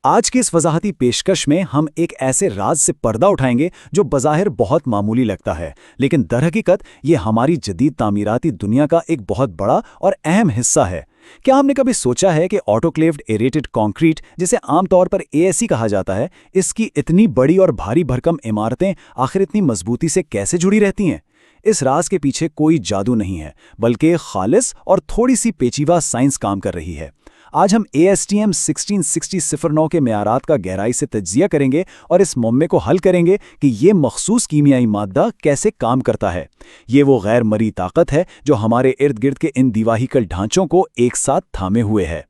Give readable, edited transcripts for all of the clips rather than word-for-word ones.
آج کی اس وضاحتی پیشکش میں ہم ایک ایسے راز سے پردہ اٹھائیں گے جو بظاہر بہت معمولی لگتا ہے، لیکن درحقیقت یہ ہماری جدید تعمیراتی دنیا کا ایک بہت بڑا اور اہم حصہ ہے۔ کیا ہم نے کبھی سوچا ہے کہ آٹوکلیوڈ ایریٹڈ کانکریٹ، جسے عام طور پر ASC کہا جاتا ہے، اس کی اتنی بڑی اور بھاری بھرکم عمارتیں آخر اتنی مضبوطی سے کیسے جڑی رہتی ہیں؟ اس راز کے پیچھے کوئی جادو نہیں ہے، بلکہ ایک خالص اور تھوڑی سی پیچیدہ سائنس کام کر رہی ہے۔ آج ہم ASTM 166009 کے معیارات کا گہرائی سے تجزیہ کریں گے اور اس معمے کو حل کریں گے کہ یہ مخصوص کیمیائی مادہ کیسے کام کرتا ہے۔ یہ وہ غیر مرئی طاقت ہے جو ہمارے ارد گرد کے ان دیواہیکل ڈھانچوں کو ایک ساتھ تھامے ہوئے ہے۔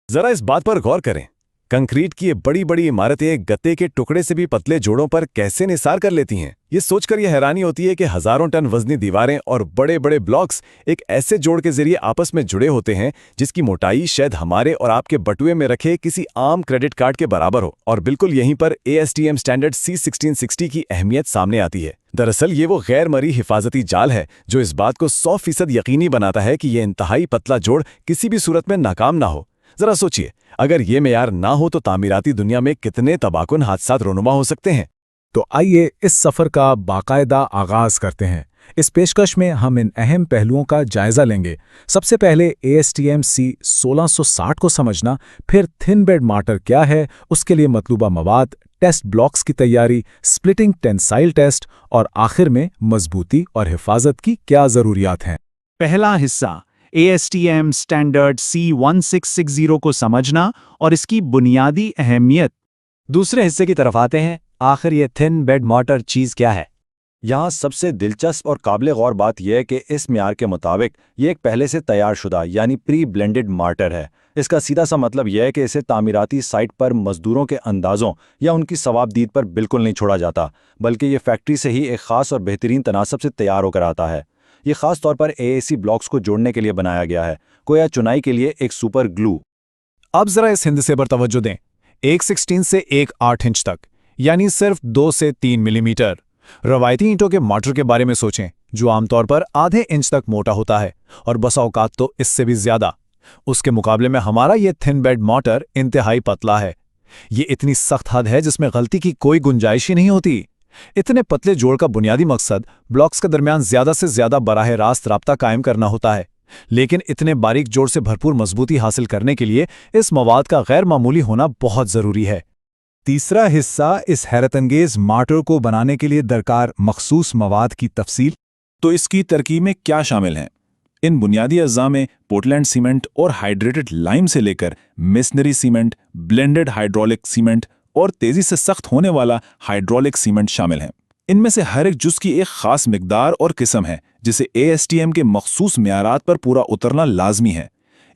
ذرا اس بات پر غور کریں، کنکریٹ کی یہ بڑی بڑی عمارتیں ایک گتے کے ٹکڑے سے بھی پتلے جوڑوں پر کیسے نثار کر لیتی ہیں؟ یہ سوچ کر یہ حیرانی ہوتی ہے کہ ہزاروں ٹن وزنی دیواریں اور بڑے بڑے بلاکس ایک ایسے جوڑ کے ذریعے آپس میں جڑے ہوتے ہیں جس کی موٹائی شاید ہمارے اور آپ کے بٹوے میں رکھے کسی عام کریڈٹ کارڈ کے برابر ہو۔ اور بالکل یہیں پر ASTM اسٹینڈرڈ C1660 کی اہمیت سامنے آتی ہے۔ دراصل یہ وہ غیر مرئی حفاظتی جال ہے جو اس بات کو 100% یقینی بناتا ہے کہ یہ انتہائی پتلا جوڑ کسی بھی صورت میں ناکام نہ ہو۔ ذرا سوچئے، اگر یہ معیار نہ ہو تو تعمیراتی دنیا میں کتنے تباکن حادثات رونما ہو سکتے ہیں۔ تو آئیے اس سفر کا باقاعدہ آغاز کرتے ہیں۔ اس پیشکش میں ہم ان اہم پہلوؤں کا جائزہ لیں گے۔ سب سے پہلے ASTM C 1660 کو سمجھنا، پھر تھن بیڈ مارٹر کیا ہے، اس کے لیے مطلوبہ مواد، ٹیسٹ بلاکس کی تیاری، سپلٹنگ ٹینسائل ٹیسٹ، اور آخر میں مضبوطی اور حفاظت کی کیا ضروریات ہیں۔ پہلا حصہ ASTM اسٹینڈرڈ C1660 کو سمجھنا اور اس کی بنیادی اہمیت۔ دوسرے حصے کی طرف آتے ہیں، آخر یہ تھن بیڈ مارٹر چیز کیا ہے؟ یہاں سب سے دلچسپ اور قابل غور بات یہ ہے کہ اس معیار کے مطابق یہ ایک پہلے سے تیار شدہ یعنی پری بلینڈڈ مارٹر ہے۔ اس کا سیدھا سا مطلب یہ ہے کہ اسے تعمیراتی سائٹ پر مزدوروں کے اندازوں یا ان کی ثوابدید پر بالکل نہیں چھوڑا جاتا، بلکہ یہ فیکٹری سے ہی ایک خاص اور بہترین تناسب سے تیار ہو کر آتا ہے۔ یہ خاص طور پر AAC بلاکس کو جوڑنے کے لیے بنایا گیا ہے، گویا چنائی کے لیے ایک سپر گلو۔ اب ذرا اس ہندسے پر توجہ دیں، ایک 16 سے ایک 8 انچ تک، یعنی صرف 2 سے 3 ملی میٹر۔ روایتی اینٹوں کے مارٹر کے بارے میں سوچیں، جو عام طور پر آدھے انچ تک موٹا ہوتا ہے اور بسا اوقات تو اس سے بھی زیادہ۔ اس کے مقابلے میں ہمارا یہ تھن بیڈ مارٹر انتہائی پتلا ہے۔ یہ اتنی سخت حد ہے جس میں غلطی کی کوئی گنجائش ہی نہیں ہوتی۔ اتنے پتلے جوڑ کا بنیادی مقصد بلاکس کے درمیان زیادہ سے زیادہ براہ راست رابطہ قائم کرنا ہوتا ہے، لیکن اتنے باریک جوڑ سے بھرپور مضبوطی حاصل کرنے کے لیے اس مواد کا غیر معمولی ہونا بہت ضروری ہے۔ تیسرا حصہ اس حیرت انگیز مارٹر کو بنانے کے لیے درکار مخصوص مواد کی تفصیل۔ تو اس کی ترکیب میں کیا شامل ہیں؟ ان بنیادی اجزاء میں پورٹلینڈ سیمنٹ اور ہائیڈریٹڈ لائم سے لے کر masonry cement, blended hydraulic cement اور تیزی سے سخت ہونے والا ہائیڈرولک سیمنٹ شامل ہیں۔ ان میں سے ہر ایک جز کی ایک خاص مقدار اور قسم ہے جسے ASTM کے مخصوص معیارات پر پورا اترنا لازمی ہے۔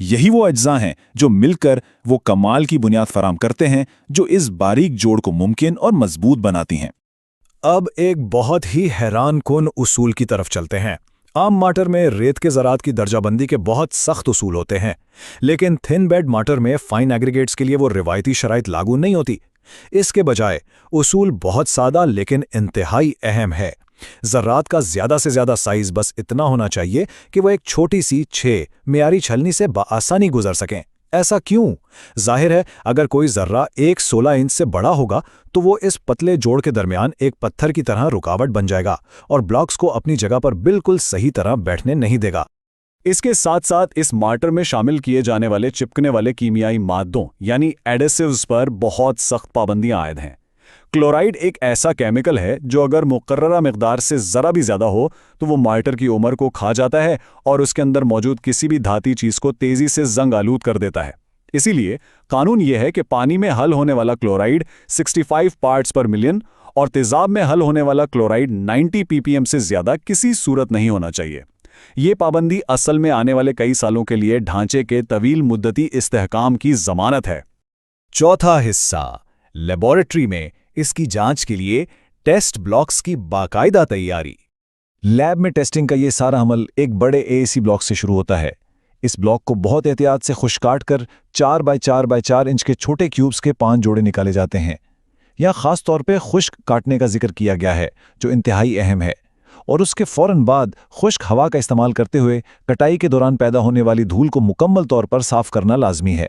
یہی وہ اجزاء ہیں جو مل کر وہ کمال کی بنیاد فراہم کرتے ہیں جو اس باریک جوڑ کو ممکن اور مضبوط بناتی ہیں۔ اب ایک بہت ہی حیران کن اصول کی طرف چلتے ہیں۔ عام مارٹر میں ریت کے ذرات کی درجہ بندی کے بہت سخت اصول ہوتے ہیں، لیکن تھن بیڈ مارٹر میں فائن ایگریگیٹس کے لیے وہ روایتی شرائط لاگو نہیں ہوتی۔ اس کے بجائے اصول بہت سادہ لیکن انتہائی اہم ہے۔ ذرات کا زیادہ سے زیادہ سائز بس اتنا ہونا چاہیے کہ وہ ایک چھوٹی سی 6 معیاری چھلنی سے بآسانی گزر سکیں۔ ایسا کیوں؟ ظاہر ہے اگر کوئی ذرہ 16 انچ سے بڑا ہوگا تو وہ اس پتلے جوڑ کے درمیان ایک پتھر کی طرح رکاوٹ بن جائے گا اور بلاکس کو اپنی جگہ پر بالکل صحیح طرح بیٹھنے نہیں دے گا۔ اس کے ساتھ ساتھ اس مارٹر میں شامل کیے جانے والے چپکنے والے کیمیائی مادوں یعنی ایڈیسیوز پر بہت سخت پابندیاں عائد ہیں۔ کلورائڈ ایک ایسا کیمیکل ہے جو اگر مقررہ مقدار سے ذرا بھی زیادہ ہو تو وہ مارٹر کی عمر کو کھا جاتا ہے اور اس کے اندر موجود کسی بھی دھاتی چیز کو تیزی سے زنگ آلود کر دیتا ہے۔ اسی لیے قانون یہ ہے کہ پانی میں حل ہونے والا کلورائڈ 65 پارٹس پر ملین اور تیزاب میں حل ہونے والا کلورائڈ 90 ppm سے زیادہ کسی صورت نہیں ہونا چاہیے۔ یہ پابندی اصل میں آنے والے کئی سالوں کے لیے ڈھانچے کے طویل مدتی استحکام کی ضمانت ہے۔ چوتھا حصہ، لیبارٹری میں اس کی جانچ کے لیے ٹیسٹ بلاکس کی باقاعدہ تیاری۔ لیب میں ٹیسٹنگ کا یہ سارا عمل ایک بڑے AAC بلاک سے شروع ہوتا ہے۔ اس بلاک کو بہت احتیاط سے خشک کاٹ کر 4 بائی 4 بائی 4 انچ کے چھوٹے کیوبز کے 5 جوڑے نکالے جاتے ہیں۔ یہاں خاص طور پہ خشک کاٹنے کا ذکر کیا گیا ہے جو انتہائی اہم ہے، اور اس کے فوراً بعد خشک ہوا کا استعمال کرتے ہوئے کٹائی کے دوران پیدا ہونے والی دھول کو مکمل طور پر صاف کرنا لازمی ہے۔